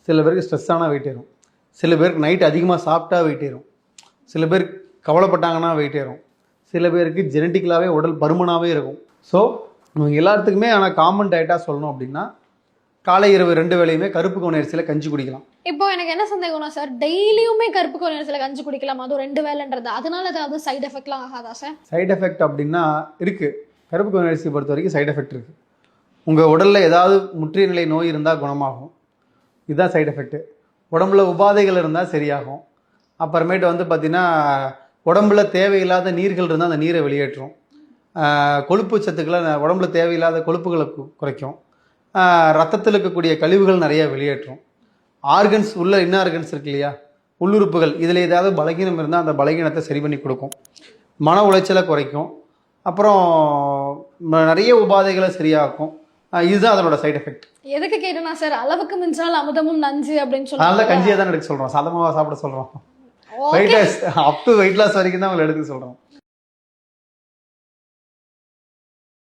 சில பேருக்கு ஸ்ட்ரெஸ் ஆனால் வெயிட் ஏறும், சில பேருக்கு நைட் அதிகமாக சாப்பிட்டா வெயிட் ஏறும், சில பேர் கவலைப்பட்டாங்கன்னா வெயிட் ஏறும், சில பேருக்கு ஜெனட்டிக்கலாகவே உடல் பருமனாகவே இருக்கும். ஸோ எல்லாத்துக்குமே ஆனால் காமன் டயட்டாக சொல்லணும் அப்படின்னா காலை இரவு 2 வேளையுமே கருப்பு கவுனி அரிசியில் கஞ்சி குடிக்கலாம். இப்போ எனக்கு என்ன சந்தேகம்னா சார், டெய்லியுமே கருப்பு கவுனி அரிசியில கஞ்சி குடிக்கலாம், அதுவும் 2 வேளைன்றது, அதனால ஏதாவது சைடு எஃபெக்ட்லாம் ஆகாதா சார்? சைடு எஃபெக்ட் அப்படின்னா இருக்குது. கருப்பு கவுனி அரிசியை பொறுத்த வரைக்கும் சைடு எஃபெக்ட் இருக்குது. உங்கள் உடலில் ஏதாவது முற்றிய நிலை நோய் இருந்தால் குணமாகும், இதுதான் சைடு எஃபெக்ட்டு. உடம்புல உபாதைகள் இருந்தால் சரியாகும். அப்புறமேட்டு வந்து பார்த்திங்கன்னா உடம்புல தேவையில்லாத நீர்கள் இருந்தால் அந்த நீரை வெளியேற்றும். கொழுப்பு சத்துக்களை உடம்புல தேவையில்லாத கொழுப்புகளை குறைக்கும். ரத்தத்தில் இருக்கக்கூடிய கழிவுகள் நிறைய வெளியேற்றும். ஆர்கன்ஸ் உள்ள இன்ன ஆர்கன்ஸ் இருக்கு இல்லையா, உள்ளுறுப்புகள், இதில் ஏதாவது பலகீனம் இருந்தால் அந்த பலகீனத்தை சரி பண்ணி கொடுக்கும். மன உளைச்சலை குறைக்கும். அப்புறம் நிறைய உபாதைகளை சரியாக்கும். இதுதான் அதனோட சைடு எஃபெக்ட். எதுக்கு கேட்டேன்னா சார், அளவுக்கு மிஞ்சால் அமுதமும் நஞ்சு அப்படின்னு சொல்லி நல்ல கஞ்சியை தான் எடுக்க சொல்கிறோம், சாதமாக சாப்பிட சொல்கிறோம். Weight loss up to weight loss வரைக்கும் தான் அவங்களை எடுக்க சொல்கிறோம்.